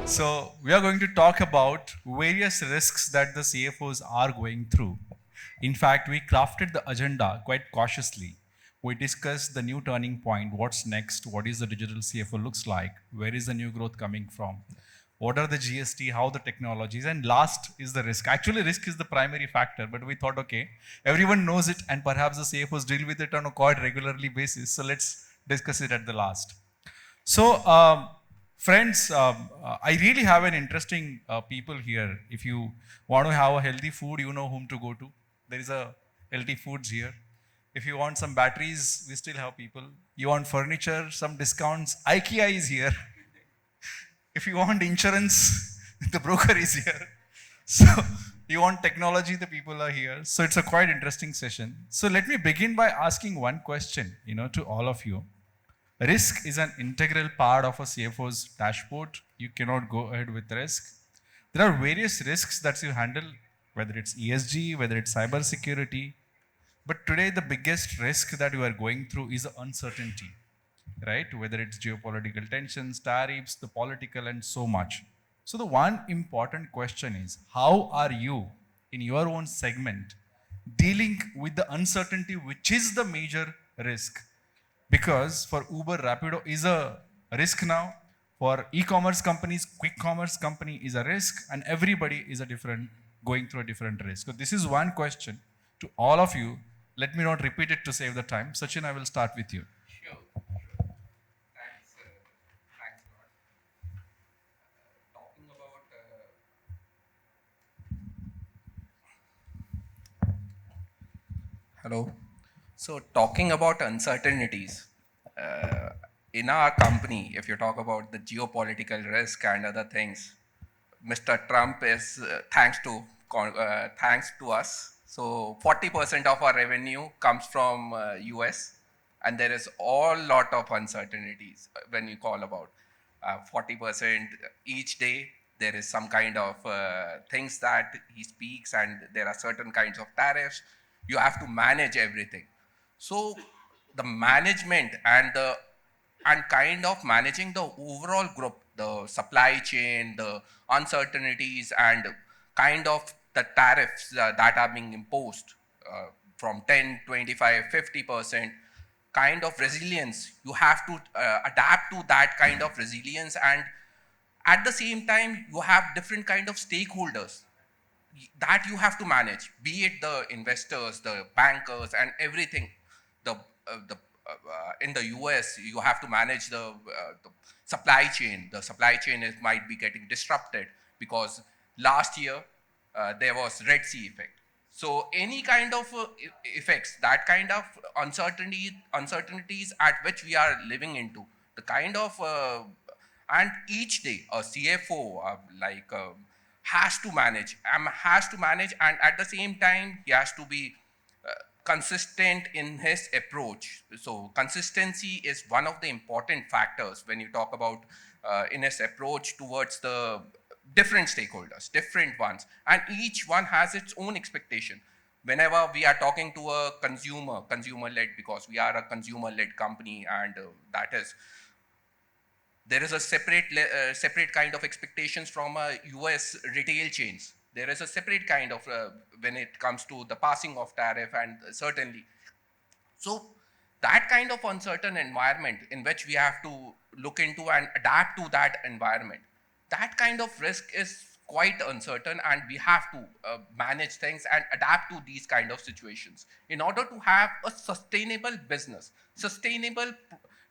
So we are going to talk about various risks that the CFOs are going through. In fact, we crafted the agenda quite cautiously. We discussed the new turning point, what's next, what is the digital CFO looks like, where is the new growth coming from, what are the GST, how the technologies, and last is the risk. Actually, risk is the primary factor, but we thought, okay, everyone knows it, and perhaps the CFOs deal with it on a quite regularly basis. So let's discuss it at the last. So, friends, I really have an interesting people here. If you want to have a healthy food, you know whom to go to. There is a healthy foods here. If you want some batteries, we still have people. You want furniture, some discounts. IKEA is here. If you want insurance, the broker is here. So you want technology, the people are here. So it's a quite interesting session. So let me begin by asking one question, to all of you. Risk is an integral part of a CFO's dashboard. You cannot go ahead with risk. There are various risks that you handle, whether it's ESG, whether it's cybersecurity. But today, the biggest risk that you are going through is uncertainty, right? Whether it's geopolitical tensions, tariffs, the political, and so much. So, the one important question is how are you in your own segment dealing with the uncertainty, which is the major risk? Because for Uber, Rapido is a risk now. For e-commerce companies, quick commerce company is a risk, and everybody is going through a different risk. So this is one question to all of you. Let me not repeat it to save the time. Sachin, I will start with you. Sure, sure. Thanks a lot. Talking about Hello. So, talking about uncertainties uh, in our company, if you talk about the geopolitical risk and other things, Mr. Trump is thanks to us. So, 40% of our revenue comes from US, and there is all lot of uncertainties when you call about 40% each day. There is some kind of things that he speaks, and there are certain kinds of tariffs. You have to manage everything. So the management and kind of managing the overall group, the supply chain, the uncertainties, and kind of the tariffs that are being imposed from 10, 25, 50%, kind of resilience. You have to adapt to that kind of resilience, and at the same time, you have different kind of stakeholders that you have to manage, be it the investors, the bankers, and everything. The in the US, you have to manage the supply chain. The supply chain might be getting disrupted because last year there was Red Sea effect. So any kind of effects, that kind of uncertainties at which we are living into, the kind of and each day a CFO has to manage, and at the same time he has to be consistent in his approach. So consistency is one of the important factors when you talk about in his approach towards the different stakeholders, different ones, and each one has its own expectation. Whenever we are talking to a consumer-led, because we are a consumer-led company, and that is, there is a separate kind of expectations from US retail chains. There is a separate kind of when it comes to the passing of tariff, and certainly. So that kind of uncertain environment in which we have to look into and adapt to that environment, that kind of risk is quite uncertain, and we have to manage things and adapt to these kind of situations in order to have a sustainable business, sustainable,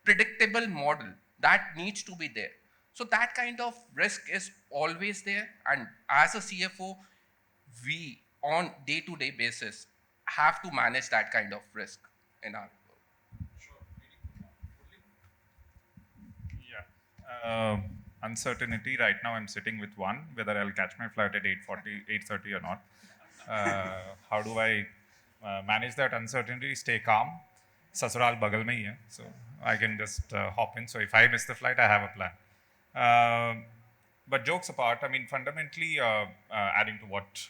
predictable model that needs to be there. So that kind of risk is always there, and as a CFO, we on day-to-day basis have to manage that kind of risk in our. Yeah. Uncertainty right now, I'm sitting with one, whether I'll catch my flight at 8:40, 8:30 or not. How do I manage that uncertainty, stay calm? Sasural bagal mein hi hai, so I can just hop in. So if I miss the flight, I have a plan. But jokes apart, I mean, fundamentally, adding to what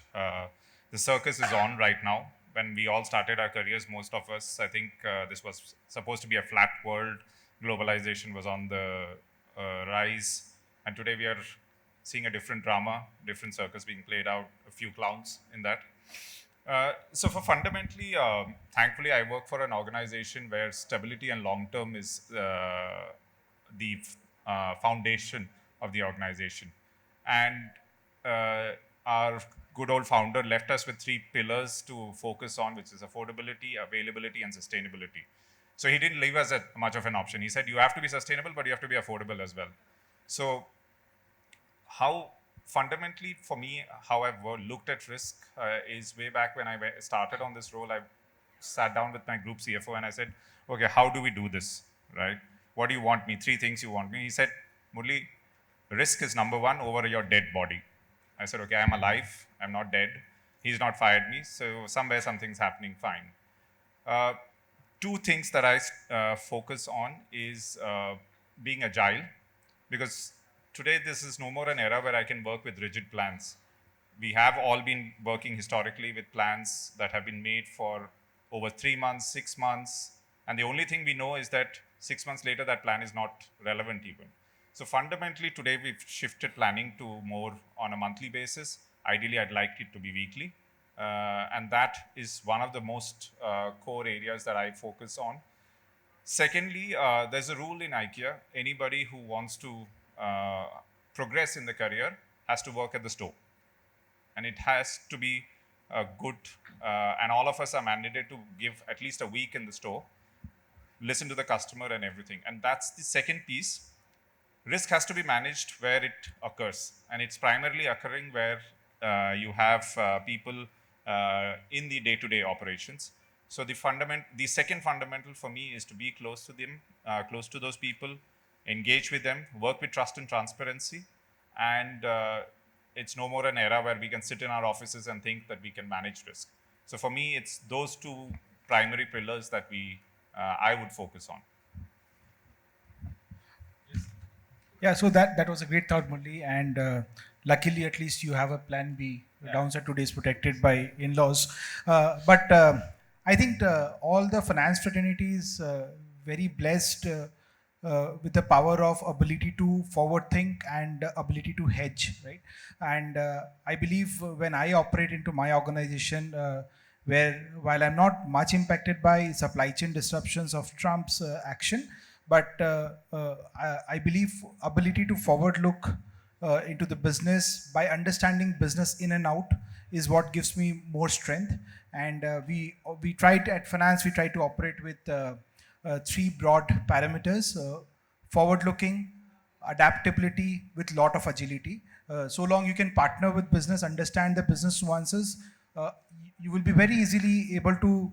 the circus is on right now, when we all started our careers, most of us, I think this was supposed to be a flat world. Globalization was on the rise. And today we are seeing a different drama, different circus being played out, a few clowns in that. So for fundamentally, thankfully, I work for an organization where stability and long term is the foundation of the organization. And our good old founder left us with 3 pillars to focus on, which is affordability, availability, and sustainability. So he didn't leave us at much of an option. He said, you have to be sustainable, but you have to be affordable as well. So how fundamentally for me, how I've looked at risk is way back when I started on this role, I sat down with my group CFO and I said, okay, how do we do this, right? What do you want me? 3 things you want me. He said, Murali, risk is number 1 over your dead body. I said, okay, I'm alive, I'm not dead. He's not fired me, so somewhere something's happening, fine. 2 things that I focus on is being agile, because today this is no more an era where I can work with rigid plans. We have all been working historically with plans that have been made for over 3 months, 6 months, and the only thing we know is that 6 months later that plan is not relevant even. So fundamentally today we've shifted planning to more on a monthly basis. Ideally I'd like it to be weekly, and that is one of the most core areas that I focus on. Secondly, there's a rule in IKEA, anybody who wants to progress in the career has to work at the store. And it has to be good, and all of us are mandated to give at least a week in the store, listen to the customer and everything. And that's the second piece. Risk has to be managed where it occurs. And it's primarily occurring where you have people in the day-to-day operations. So the second fundamental for me is to be close to them, close to those people, engage with them, work with trust and transparency, and it's no more an era where we can sit in our offices and think that we can manage risk. So for me, it's those 2 primary pillars that I would focus on. Yeah, so that was a great thought, Murali, and luckily at least you have a plan B. The downside today is protected by in-laws. But I think all the finance fraternities very blessed with the power of ability to forward think and ability to hedge, right? And I believe when I operate into my organization, where while I'm not much impacted by supply chain disruptions of Trump's action, but I believe ability to forward look into the business by understanding business in and out is what gives me more strength. And we tried at finance, we try to operate with 3 broad parameters: forward looking, adaptability with lot of agility. So long you can partner with business, understand the business nuances, you will be very easily able to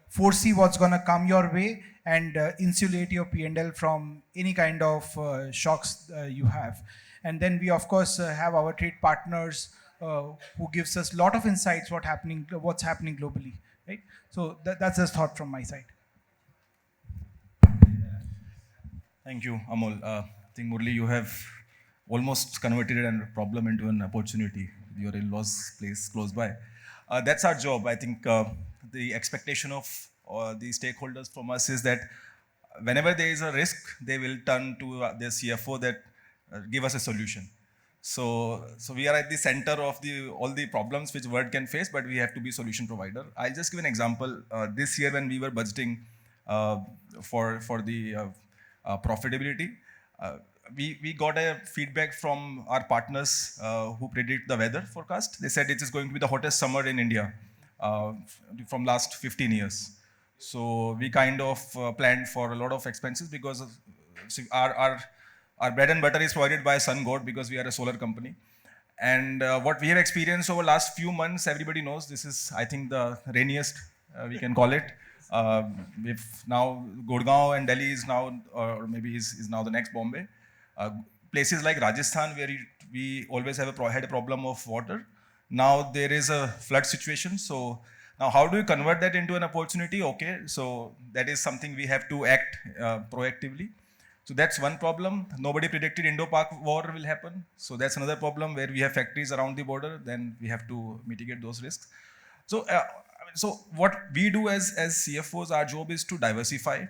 foresee what's going to come your way and insulate your P&L from any kind of shocks you have. And then we of course have our trade partners who gives us a lot of insights what's happening globally, right? So that's a thought from my side. Thank you, Amol. I think, Murali, you have almost converted a problem into an opportunity. Your in-laws place close by. That's our job. I think the expectation of the stakeholders from us is that whenever there is a risk, they will turn to their CFO that give us a solution. So we are at the center of all the problems which world can face, but we have to be solution provider. I'll just give an example. This year when we were budgeting for the profitability, we got a feedback from our partners who predict the weather forecast. They said it is going to be the hottest summer in India from last 15 years. So we kind of planned for a lot of expenses because of, our bread and butter is provided by sun god because we are a solar company. And what we have experienced over last few months, everybody knows this is, I think, the rainiest we can call it. If now Gurgaon and Delhi is now, or maybe is now the next Bombay. Places like Rajasthan, where we always have had a problem of water. Now there is a flood situation. So now how do you convert that into an opportunity? Okay, so that is something we have to act proactively. So that's one problem. Nobody predicted Indo-Pak war will happen. So that's another problem where we have factories around the border. Then we have to mitigate those risks. So, so what we do as CFOs, our job is to diversify.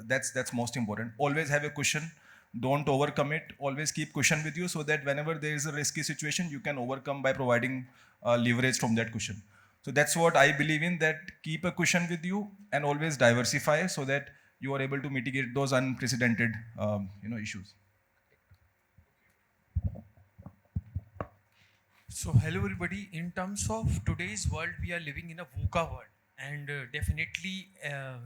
That's most important. Always have a cushion. Don't overcome it. Always keep cushion with you so that whenever there is a risky situation, you can overcome by providing leverage from that cushion. So that's what I believe in, that keep a cushion with you and always diversify so that you are able to mitigate those unprecedented issues. So, hello everybody. In terms of today's world, we are living in a VUCA world, and definitely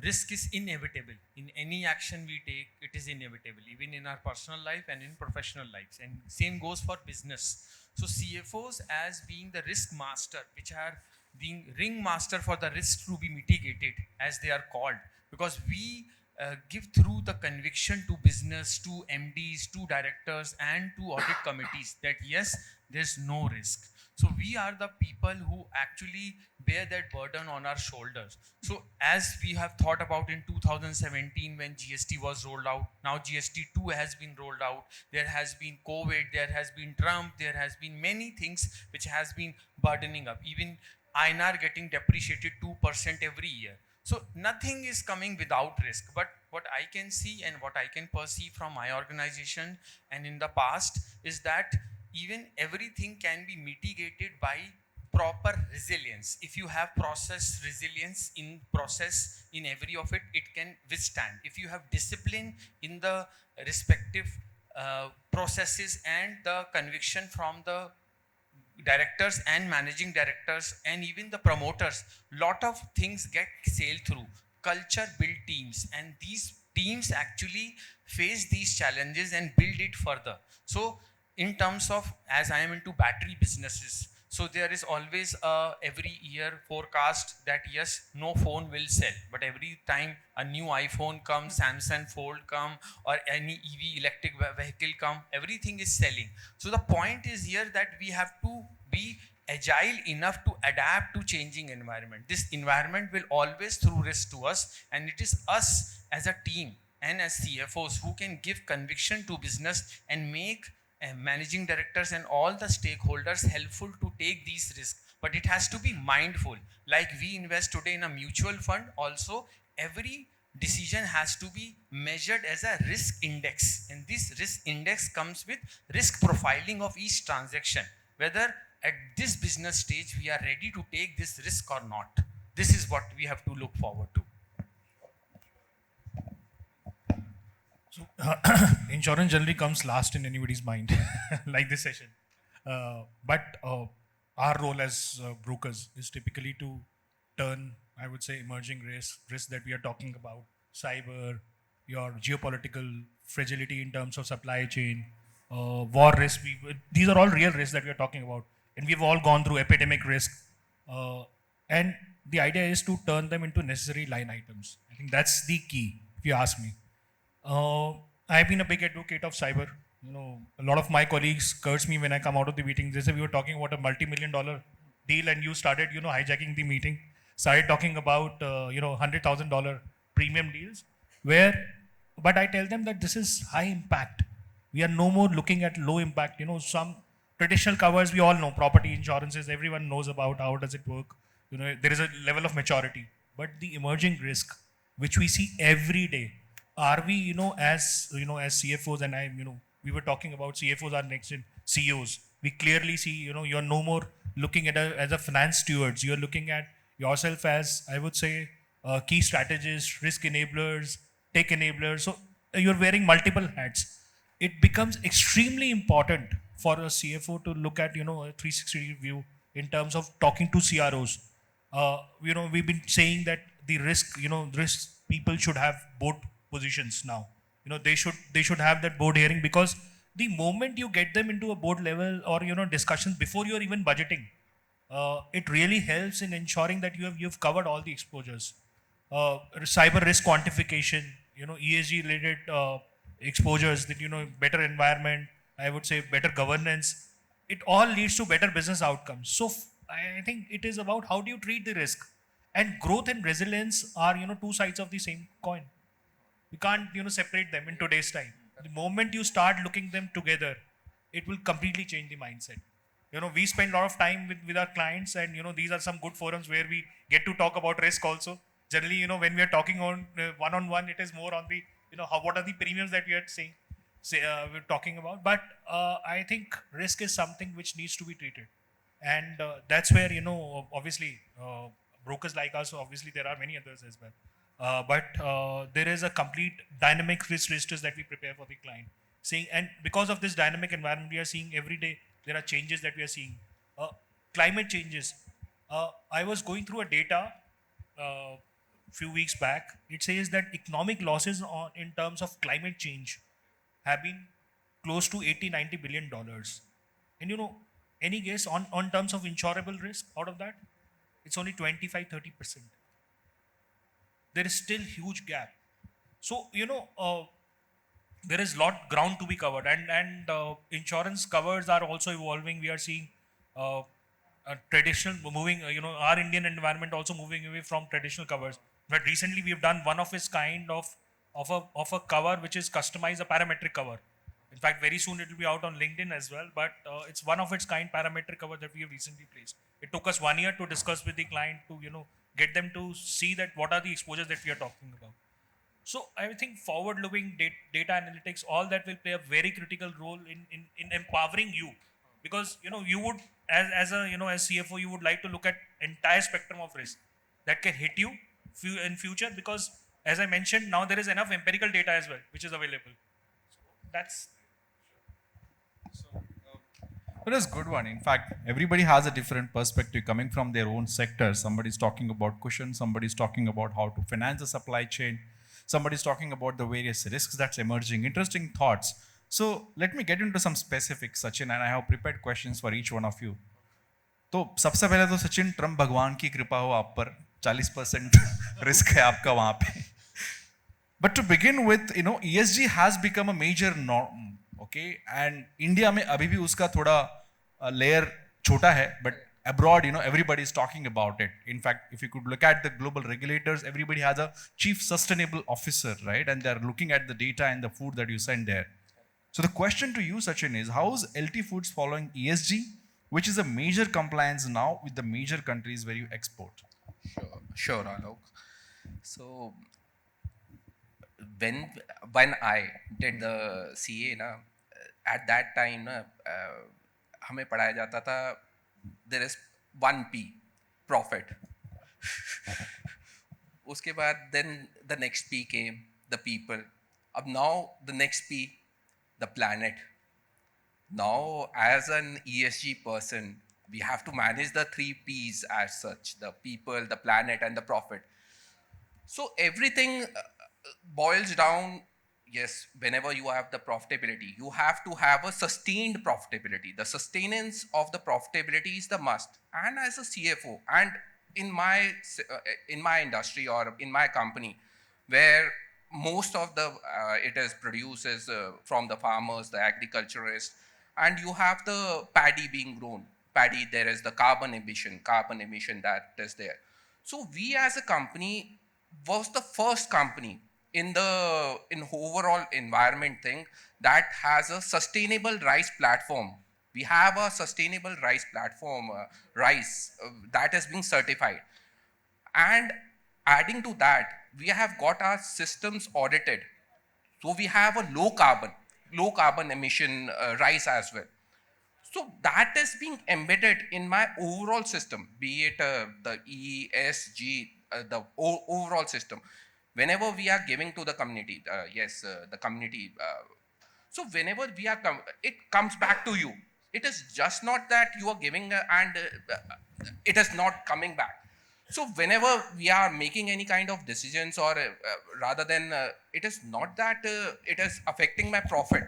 risk is inevitable. In any action we take, it is inevitable, even in our personal life and in professional lives. And same goes for business. So, CFOs, as being the risk master, which are being ring master for the risks to be mitigated, as they are called, because we give through the conviction to business, to MDs, to directors, and to audit committees that yes, there's no risk. So we are the people who actually bear that burden on our shoulders. So as we have thought about in 2017 when GST was rolled out, now GST 2 has been rolled out, there has been COVID, there has been Trump, there has been many things which has been burdening up. Even INR getting depreciated 2% every year. So nothing is coming without risk. But what I can see and what I can perceive from my organization and in the past is that even everything can be mitigated by proper resilience. If you have process resilience in process in every of it, it can withstand. If you have discipline in the respective processes and the conviction from the directors and managing directors and even the promoters, lot of things get sailed through. Culture build teams, and these teams actually face these challenges and build it further. So in terms of, as I am into battery businesses, so there is always a every year forecast that yes, no phone will sell, but every time a new iPhone comes, Samsung Fold come, or any EV electric vehicle come, everything is selling. So the point is here that we have to be agile enough to adapt to changing environment. This environment will always throw risk to us, and it is us as a team and as CFOs who can give conviction to business and make managing directors and all the stakeholders helpful to take these risks. But it has to be mindful. Like we invest today in a mutual fund, also every decision has to be measured as a risk index, and this risk index comes with risk profiling of each transaction, whether at this business stage we are ready to take this risk or not. This is what we have to look forward to. So, insurance generally comes last in anybody's mind, like this session. But our role as brokers is typically to turn, I would say, emerging risks that we are talking about, cyber, your geopolitical fragility in terms of supply chain, war risk. These are all real risks that we are talking about, and we've all gone through epidemic risk. And the idea is to turn them into necessary line items. I think that's the key, if you ask me. I've been a big advocate of cyber. A lot of my colleagues curse me when I come out of the meeting. They say we were talking about a multi-million-dollar deal, and you started, hijacking the meeting. Started talking about, $100,000 premium deals. But I tell them that this is high impact. We are no more looking at low impact. Some traditional covers we all know, property insurances. Everyone knows about how does it work. There is a level of maturity, but the emerging risk, which we see every day. Are we, as CFOs, and we were talking about CFOs are next in CEOs. We clearly see, you're no more looking at as a finance stewards. You're looking at yourself as, I would say, key strategists, risk enablers, tech enablers. So you're wearing multiple hats. It becomes extremely important for a CFO to look at, a 360 view in terms of talking to CROs. We've been saying that the risk people should have board positions now. They should have that board hearing, because the moment you get them into a board level or discussions before you're even budgeting, it really helps in ensuring that you've covered all the exposures. Cyber risk quantification, ESG related exposures, that better environment, I would say better governance. It all leads to better business outcomes. So I think it is about how do you treat the risk, and growth and resilience are two sides of the same coin. You can't separate them in today's time. The moment you start looking them together, it will completely change the mindset. We spend a lot of time with our clients, and these are some good forums where we get to talk about risk also. Generally, when we are talking on one-on-one, it is more on the what are the premiums that we are seeing. we're talking about. But I think risk is something which needs to be treated, and that's where obviously brokers like us. Obviously, there are many others as well. But there is a complete dynamic risk registers that we prepare for the client. Seeing, and because of this dynamic environment, we are seeing every day there are changes that we are seeing. Climate changes. I was going through a data few weeks back. It says that economic losses in terms of climate change have been close to 80-90 billion dollars. And any guess on terms of insurable risk out of that? It's only 25-30%. There is still huge gap. So there is lot ground to be covered, and insurance covers are also evolving. We are seeing traditional moving, our Indian environment also moving away from traditional covers. But recently we have done one of its kind of a cover which is customized, a parametric cover. In fact, very soon it will be out on LinkedIn as well. But it's one of its kind parametric cover that we have recently placed. It took us 1 year to discuss with the client to get them to see that what are the exposures that we are talking about. So I think forward-looking data analytics, all that will play a very critical role in empowering you, because you would, as a as CFO, you would like to look at entire spectrum of risk that can hit you in future, because as I mentioned, now there is enough empirical data as well which is available. So that's It is a good one. In fact, everybody has a different perspective coming from their own sector. Somebody's talking about cushion, somebody's talking about how to finance the supply chain, somebody's talking about the various risks that's emerging. Interesting thoughts. So let me get into some specifics, Sachin, and I have prepared questions for each one of you. तो सबसे पहले तो Sachin, Trump भगवान की कृपा हो आप पर, 40% रिस्क है आपका वहां पे. But to begin with, ESG has become a major norm, okay? And India में अभी भी उसका थोड़ा layer छोटा है, but abroad, everybody is talking about it. In fact, if you could look at the global regulators, everybody has a chief sustainable officer, right? And they're looking at the data and the food that you send there. So the question to you, Sachin, is how is LT Foods following ESG, which is a major compliance now with the major countries where you export? Sure, Alok. So when I did the CA at that time हमें पढ़ाया जाता था there is 1P, profit. उसके बाद then the next P came, the people. अब now the next P, the planet. Now as an ESG person, we have to manage the 3 Ps as such: the people, the planet, and the profit. So everything boils down, yes, whenever you have the profitability, you have to have a sustained profitability. The sustenance of the profitability is the must. And as a CFO, and in my industry or in my company, where most of the it is produces from the farmers, the agriculturists, and you have the paddy being grown. Paddy, there is the carbon emission that is there. So we as a company was the first company in overall environment thing that has a sustainable rice platform. We have a sustainable rice platform, that has been certified. And adding to that, we have got our systems audited. So we have a low carbon emission rice as well. So that is being embedded in my overall system, be it the ESG, the overall system. Whenever we are giving to the community, the community. So whenever we are, it comes back to you. It is just not that you are giving and it is not coming back. So whenever we are making any kind of decisions, or rather than, it is not that it is affecting my profit.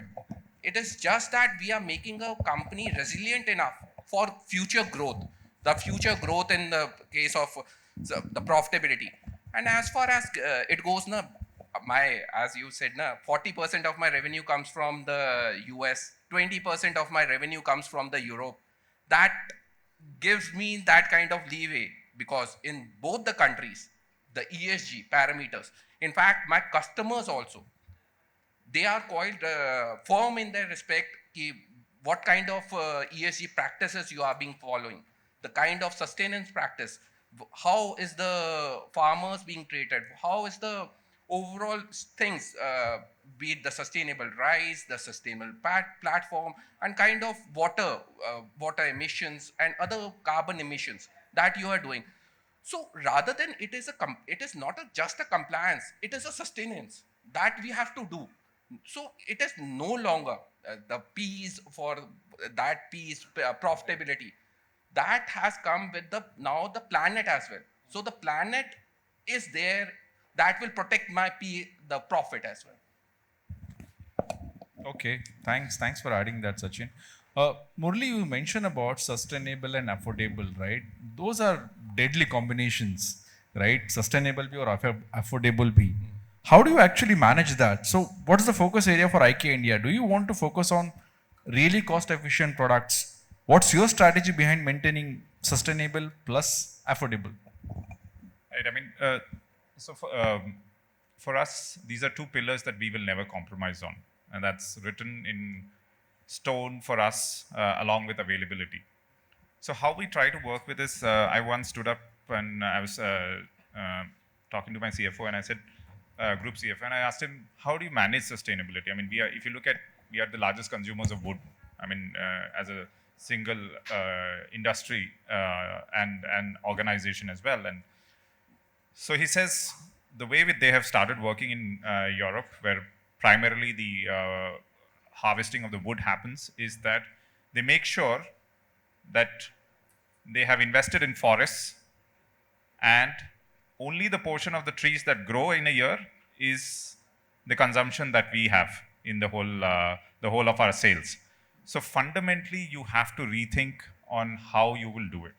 It is just that we are making a company resilient enough for future growth. The future growth in the case of the profitability. And as far as it goes, as you said, 40% of my revenue comes from the US, 20% of my revenue comes from the Europe. That gives me that kind of leeway, because in both the countries, the ESG parameters, in fact, my customers also, they are quite firm in their respect what kind of ESG practices you are being following, the kind of sustenance practice, how is the farmers being treated, how is the overall things be it the sustainable rice, the sustainable platform, and kind of water emissions and other carbon emissions that you are doing. So rather than it is not just a compliance, it is a sustenance that we have to do. So it is no longer the piece for that piece profitability that has come with the now the planet as well. So the planet is there that will protect the profit as well. Okay, thanks for adding that, Sachin. Murali, you mentioned about sustainable and affordable, right? Those are deadly combinations, right? Sustainable be or affordable be. How do you actually manage that? So, what is the focus area for IKEA India? Do you want to focus on really cost-efficient products? What's your strategy behind maintaining sustainable plus affordable? Right. I mean, so for us, these are two pillars that we will never compromise on, and that's written in stone for us, along with availability. So how we try to work with this, I once stood up and I was talking to my CFO, and I said, group CFO, and I asked him, how do you manage sustainability? I mean, if you look at, we are the largest consumers of wood. I mean, as a single industry and organization as well. And so he says, the way they have started working in Europe, where primarily the harvesting of the wood happens, is that they make sure that they have invested in forests, and only the portion of the trees that grow in a year is the consumption that we have in the whole of our sales. So fundamentally, you have to rethink on how you will do it.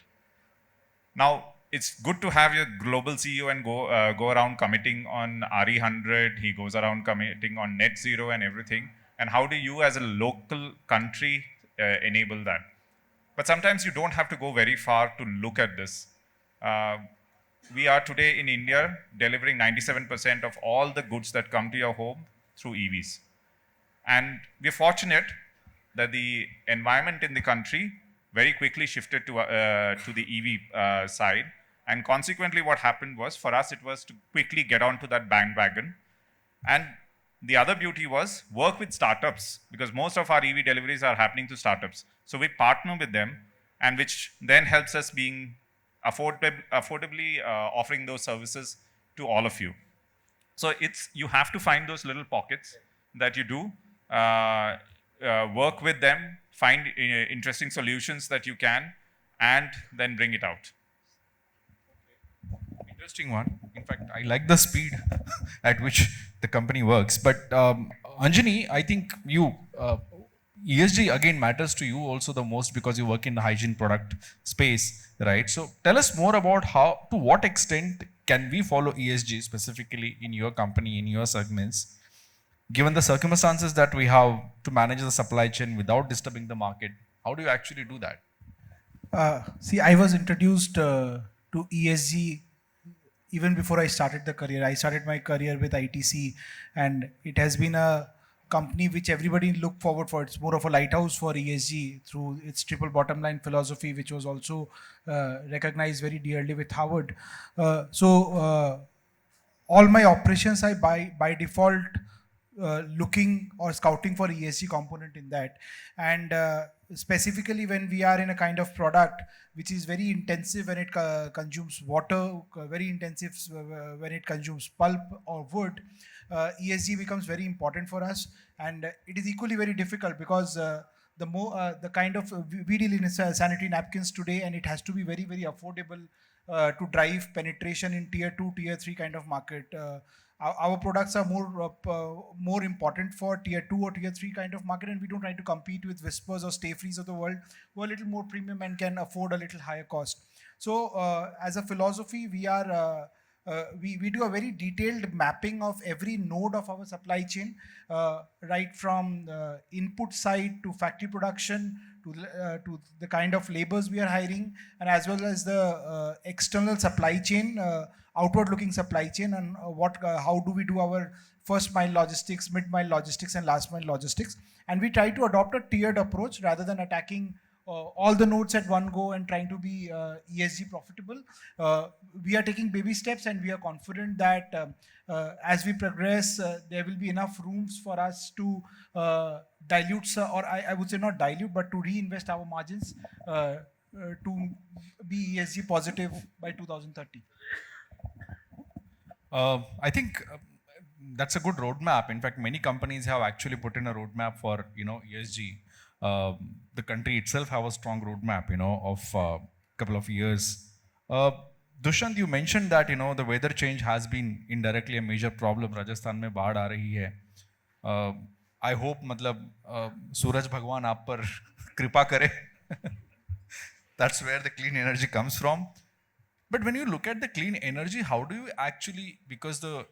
Now, it's good to have your global CEO and go around committing on RE100. He goes around committing on net zero and everything. And how do you, as a local country, enable that? But sometimes you don't have to go very far to look at this. We are today in India delivering 97% of all the goods that come to your home through EVs. And we're fortunate that the environment in the country very quickly shifted to the EV side. And consequently, what happened was, for us, it was to quickly get onto that bandwagon. And the other beauty was work with startups, because most of our EV deliveries are happening to startups. So we partner with them, and which then helps us being affordably offering those services to all of you. So you have to find those little pockets that you do, work with them, find interesting solutions that you can, and then bring it out. Interesting one. In fact, I like the speed at which the company works. But Anjani, I think ESG again matters to you also the most because you work in the hygiene product space, right? So tell us more about to what extent can we follow ESG specifically in your company, in your segments, given the circumstances that we have to manage the supply chain without disturbing the market. How do you actually do that? See, I was introduced to ESG even before I started the career. I started my career with ITC, and it has been a company which everybody look forward for. It's more of a lighthouse for ESG through its triple bottom line philosophy, which was also recognized very dearly with Harvard. So all my operations, I by default looking or scouting for ESG component in that. And specifically when we are in a kind of product which is very intensive when it consumes water, very intensive when it consumes pulp or wood, ESG becomes very important for us. And it is equally very difficult because the kind of we deal in sanitary napkins today, and it has to be very, very affordable to drive penetration in tier 2, tier 3 kind of market. Our products are more important for tier 2 or tier 3 kind of market, and we don't try to compete with Whispers or Stay Frees of the world, who are a little more premium and can afford a little higher cost. So as a philosophy, we do a very detailed mapping of every node of our supply chain, right from input side to factory production to the kind of labors we are hiring, and as well as the external supply chain, outward looking supply chain, and how do we do our first mile logistics, mid mile logistics, and last mile logistics. And we try to adopt a tiered approach rather than attacking all the notes at one go and trying to be ESG profitable. We are taking baby steps, and we are confident that as we progress, there will be enough rooms for us to dilute, or I would say not dilute, but to reinvest our margins to be ESG positive by 2030. I think that's a good roadmap. In fact, many companies have actually put in a roadmap for ESG. The country itself have a strong roadmap, of a couple of years. Dushyant, you mentioned that the weather change has been indirectly a major problem. Rajasthan में बाढ़ आ रही है. I hope सूरज भगवान आप पर कृपा करे. That's where the clean energy comes from. But when you look at the clean energy, how do you actually, because the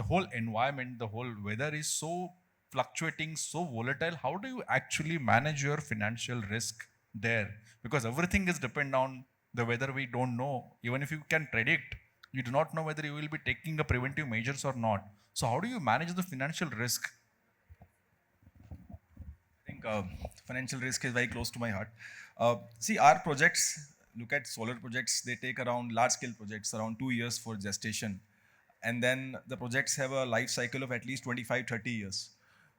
whole environment, the whole weather is so fluctuating, so volatile, how do you actually manage your financial risk there? Because everything is dependent on the weather. We don't know. Even if you can predict, you do not know whether you will be taking the preventive measures or not. So how do you manage the financial risk? I think financial risk is very close to my heart. See, our projects, look at solar projects, they take around large scale projects, around 2 years for gestation. And then the projects have a life cycle of at least 25, 30 years.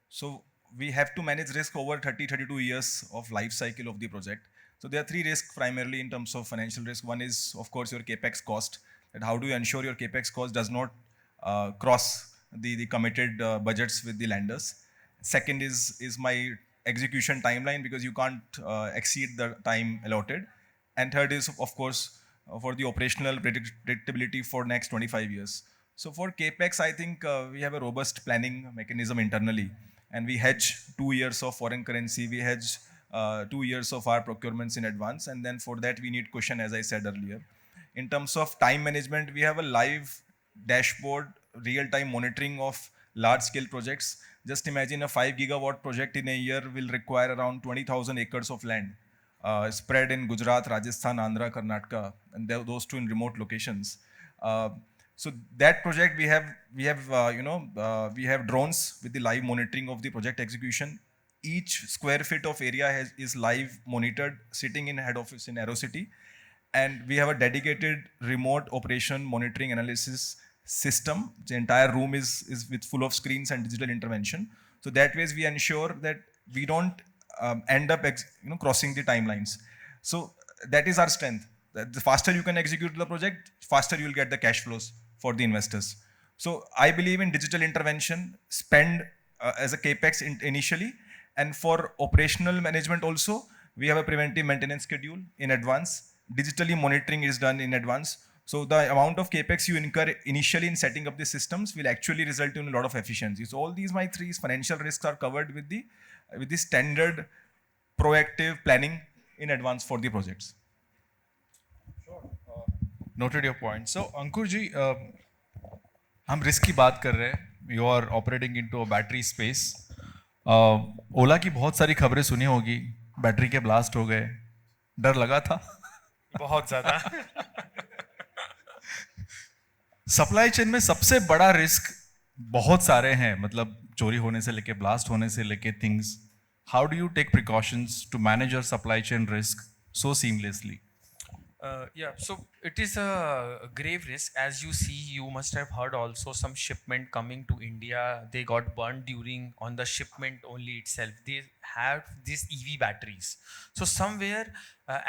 So we have to manage risk over 30, 32 years of life cycle of the project. So there are 3 risks primarily in terms of financial risk. One is, of course, your capex cost. That how do you ensure your capex cost does not cross the committed budgets with the lenders. Second is my execution timeline, because you can't exceed the time allotted. And third is, of course, for the operational predictability for next 25 years. So for capex, I think we have a robust planning mechanism internally, and we hedge 2 years of foreign currency. We hedge 2 years of our procurements in advance, and then for that we need cushion, as I said earlier. In terms of time management, we have a live dashboard, real-time monitoring of large-scale projects. Just imagine a 5 gigawatt project in a year will require around 20,000 acres of land, spread in Gujarat, Rajasthan, Andhra, Karnataka, and those two in remote locations. So that project we have drones with the live monitoring of the project execution. Each square feet of area is live monitored, sitting in head office in AeroCity, and we have a dedicated remote operation monitoring analysis system. The entire room is with full of screens and digital intervention. So that ways we ensure that we don't end up crossing the timelines. So that is our strength. The faster you can execute the project, faster you will get the cash flows for the investors. So I believe in digital intervention, spend as a capex initially, and for operational management also, we have a preventive maintenance schedule in advance. Digitally monitoring is done in advance. So the amount of capex you incur initially in setting up the systems will actually result in a lot of efficiency. So all these my 3 financial risks are covered with the standard proactive planning in advance for the projects. Noted your point. So Ankur ji, हम risk की बात कर रहे हैं. You are operating into a battery space. ओला की बहुत सारी खबरें सुनी होगी, बैटरी के ब्लास्ट हो गए, डर लगा था बहुत ज्यादा. सप्लाई चेन में सबसे बड़ा रिस्क बहुत सारे हैं, मतलब चोरी होने से लेके ब्लास्ट होने से लेके things. How do you take precautions to manage your supply chain risk so seamlessly? Yeah, so it is a grave risk. As you see, you must have heard also some shipment coming to India. They got burned during on the shipment only itself. They have these EV batteries. So somewhere,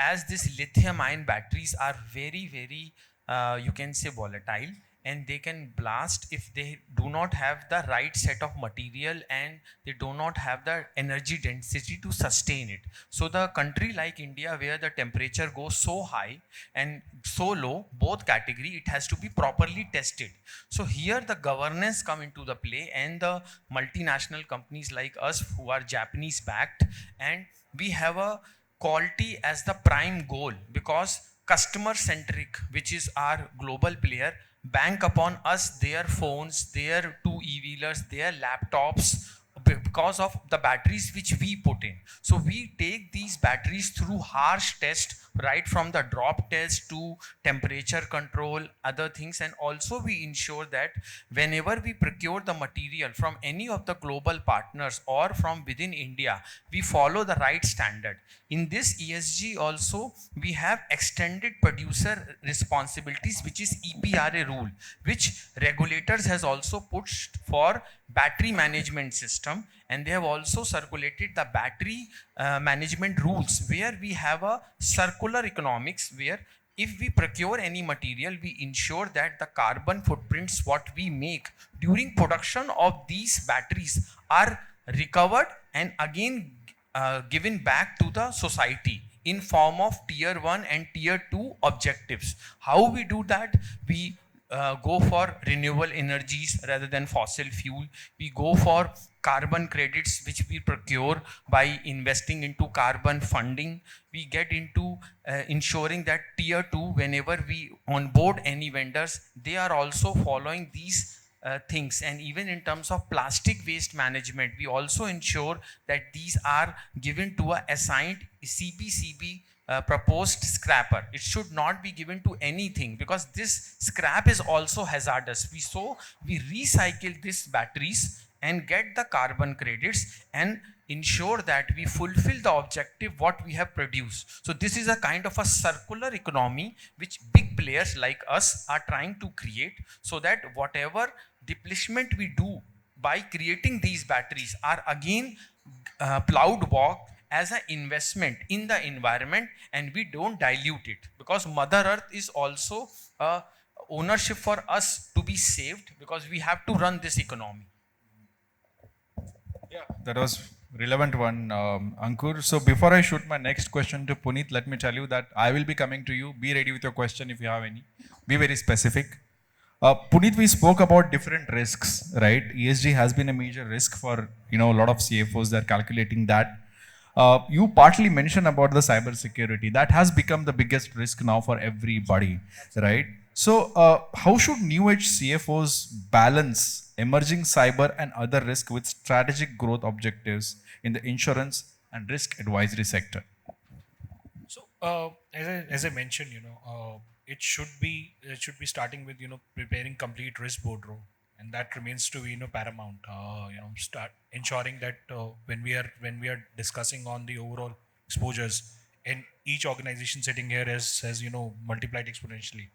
as these lithium-ion batteries are very, very, you can say volatile, and they can blast if they do not have the right set of material and they do not have the energy density to sustain it. So the country like India, where the temperature goes so high and so low, both category, it has to be properly tested. So here the governance come into the play, and the multinational companies like us who are Japanese backed, and we have a quality as the prime goal, because customer centric, which is our global player, bank upon us, their phones, their 2 e-wheelers, their laptops, because of the batteries which we put in. So we take these batteries through harsh test, right from the drop test to temperature control, other things, and also we ensure that whenever we procure the material from any of the global partners or from within India, we follow the right standard. In this ESG also, we have extended producer responsibilities, which is EPRA rule, which regulators has also pushed for battery management system, and they have also circulated the battery management rules, where we have a circular economics, where if we procure any material, we ensure that the carbon footprints what we make during production of these batteries are recovered and again given back to the society in form of tier 1 and tier 2 objectives. How we do that? We go for renewable energies rather than fossil fuel. We go for carbon credits, which we procure by investing into carbon funding. We get into ensuring that tier 2, whenever we onboard any vendors, they are also following these things. And even in terms of plastic waste management, we also ensure that these are given to a assigned CPCB proposed scrapper. It should not be given to anything, because this scrap is also hazardous. We recycle these batteries and get the carbon credits and ensure that we fulfill the objective what we have produced. So this is a kind of a circular economy which big players like us are trying to create, so that whatever depletion we do by creating these batteries are again plowed back as an investment in the environment, and we don't dilute it, because Mother Earth is also ownership for us to be saved, because we have to run this economy. Yeah, that was relevant one, Ankur. So before I shoot my next question to Puneet, let me tell you that I will be coming to you. Be ready with your question if you have any. Be very specific. Puneet, we spoke about different risks, right? ESG has been a major risk for a lot of CFOs. They're calculating that. You partly mentioned about the cybersecurity. That has become the biggest risk now for everybody, right? So how should new age CFOs balance emerging cyber and other risk with strategic growth objectives in the insurance and risk advisory sector? So as I mentioned, it should be starting with preparing complete risk boardroom, and that remains to be paramount. Start ensuring that when we are discussing on the overall exposures, and each organization sitting here has multiplied exponentially,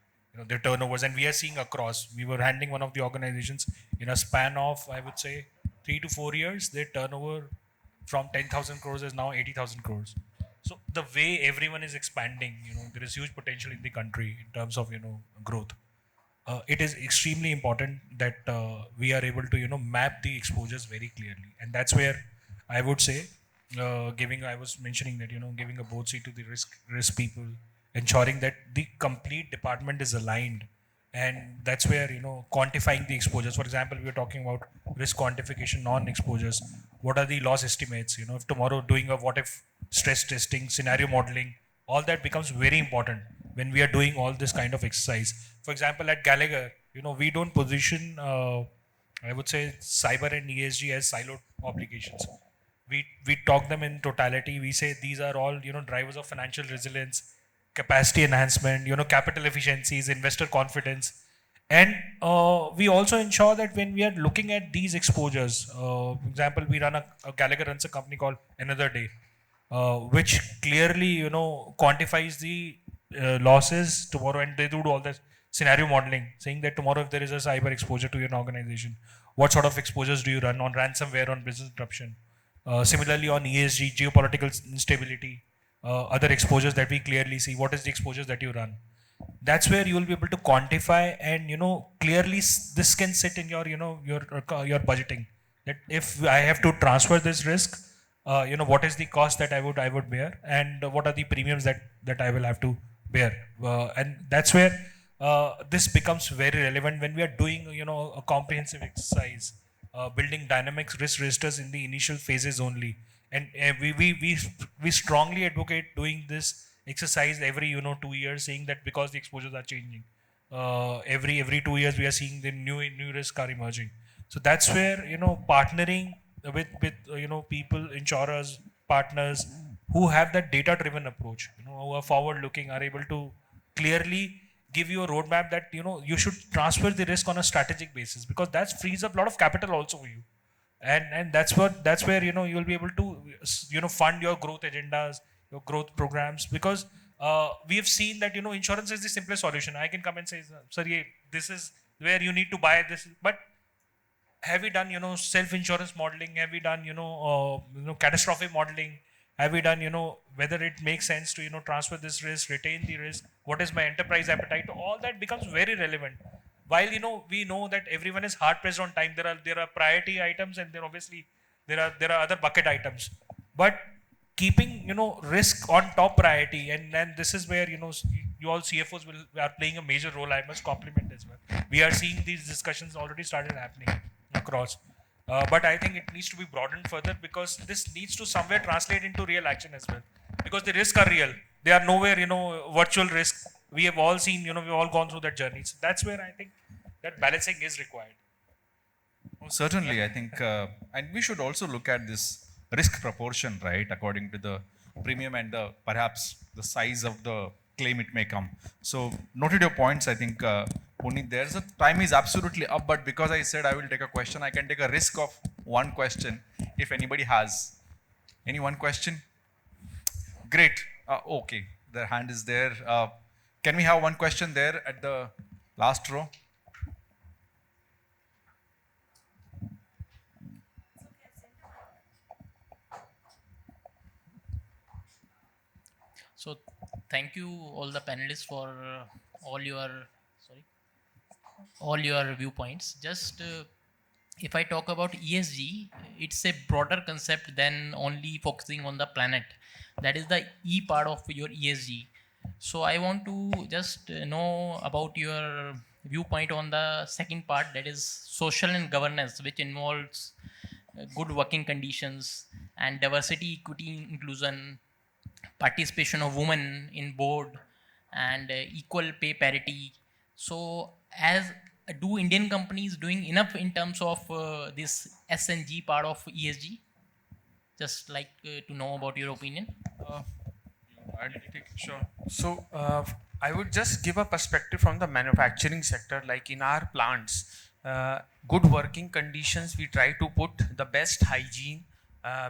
their turnovers, and we are seeing across. We were handling one of the organizations in a span of, I would say, 3 to 4 years. Their turnover from 10,000 crores is now 80,000 crores. So the way everyone is expanding, there is huge potential in the country in terms of growth. It is extremely important that we are able to map the exposures very clearly, and that's where I would say I was mentioning that giving a board seat to the risk people, ensuring that the complete department is aligned, and that's where quantifying the exposures. For example, we were talking about risk quantification, non-exposures. What are the loss estimates? If tomorrow doing a what if stress testing, scenario modeling, all that becomes very important when we are doing all this kind of exercise. For example, at Gallagher, we don't position, I would say, cyber and ESG as siloed obligations. We talk them in totality. We say these are all drivers of financial resilience, capacity enhancement, capital efficiencies, investor confidence, and we also ensure that when we are looking at these exposures, for example, we run a Gallagher runs a company called Another Day, which clearly quantifies the losses tomorrow, and they do all that scenario modeling, saying that tomorrow if there is a cyber exposure to your organization, what sort of exposures do you run on ransomware, on business interruption, similarly on ESG, geopolitical instability, other exposures that we clearly see, what is the exposures that you run. That's where you will be able to quantify, and clearly this can sit in your your budgeting, that if I have to transfer this risk, what is the cost that I would bear, and what are the premiums that I will have to bear, and that's where this becomes very relevant when we are doing a comprehensive exercise, building dynamics risk registers in the initial phases only, and we strongly advocate doing this exercise every 2 years, saying that because the exposures are changing, every 2 years we are seeing the new risks are emerging. So that's where partnering people, insurers, partners who have that data driven approach, who are forward looking, are able to clearly give you a roadmap that you should transfer the risk on a strategic basis, because that frees up a lot of capital also for you. And that's where you'll be able to fund your growth agendas, your growth programs, because we have seen that insurance is the simplest solution. I can come and say, sir, this is where you need to buy this, but have we done self-insurance modeling? Have we done catastrophic modeling? Have we done whether it makes sense to transfer this risk, retain the risk? What is my enterprise appetite? All that becomes very relevant. While we know that everyone is hard pressed on time, there are priority items, and then obviously there are other bucket items. But keeping risk on top priority, and then this is where you all CFOs are playing a major role. I must compliment as well. We are seeing these discussions already started happening across. But I think it needs to be broadened further, because this needs to somewhere translate into real action as well. Because the risks are real. They are nowhere, virtual risk. We have all seen, we've all gone through that journey. So that's where I think that balancing is required. Oh, certainly, I think, and we should also look at this risk proportion, right, according to the premium and perhaps the size of the claim it may come. So, noted your points, I think, Puneet, there's a time is absolutely up, but because I said I will take a question, I can take a risk of one question if anybody has. Any one question? Great. Okay, the hand is there. Can we have one question there at the last row? So thank you all the panelists for all your viewpoints. Just if I talk about ESG, it's a broader concept than only focusing on the planet. That is the E part of your ESG. So I want to just know about your viewpoint on the second part, that is social and governance, which involves good working conditions and diversity, equity, inclusion, participation of women in board, and equal pay parity. So as do Indian companies doing enough in terms of this S&G part of ESG? Just like to know about your opinion. Sure. So I would just give a perspective from the manufacturing sector. Like in our plants, good working conditions, we try to put the best hygiene,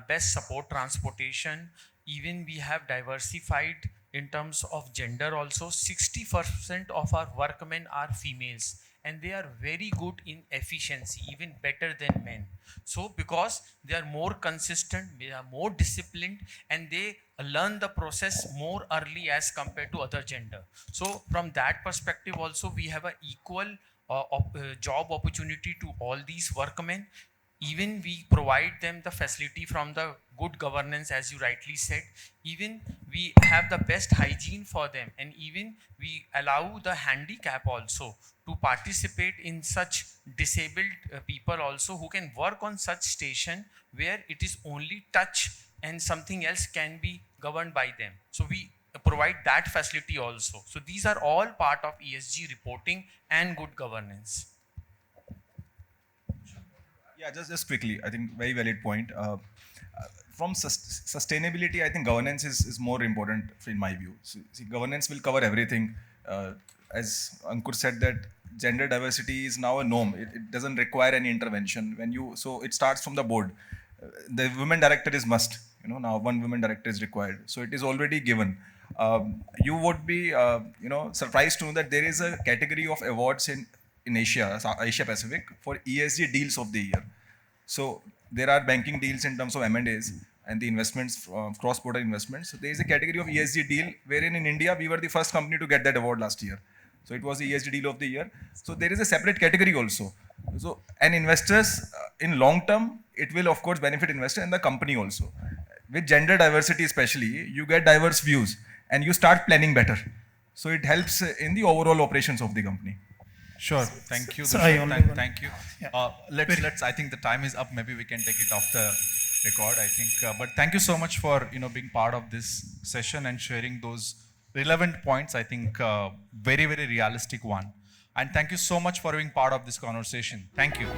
best support transportation. Even we have diversified in terms of gender also. 60% of our workmen are females, and they are very good in efficiency, even better than men. So because they are more consistent, they are more disciplined, and they learn the process more early as compared to other gender. So from that perspective also, we have an equal job opportunity to all these workmen. Even we provide them the facility from the good governance, as you rightly said. Even we have the best hygiene for them, and even we allow the handicap also to participate in such disabled people also, who can work on such station where it is only touch and something else can be governed by them. So we provide that facility also. So these are all part of ESG reporting and good governance. Yeah, just quickly, I think very valid point. From sustainability, I think governance is more important in my view. So, see, governance will cover everything. As Ankur said, that gender diversity is now a norm. It doesn't require any intervention. So it starts from the board. The women director is must. Now one women director is required. So it is already given. You would be surprised to know that there is a category of awards in Asia Pacific for ESG deals of the year. So there are banking deals in terms of M&As and the investments, cross-border investments. So there is a category of ESG deal wherein in India we were the first company to get that award last year. So it was the ESG deal of the year. So there is a separate category also. So and investors in long term, it will of course benefit investor and the company also. With gender diversity especially, you get diverse views and you start planning better. So it helps in the overall operations of the company. Sure. Thank you. So Thank you. Yeah. Let's. I think the time is up. Maybe we can take it off the record. I think. But thank you so much for being part of this session and sharing those relevant points. I think very realistic one. And thank you so much for being part of this conversation. Thank you.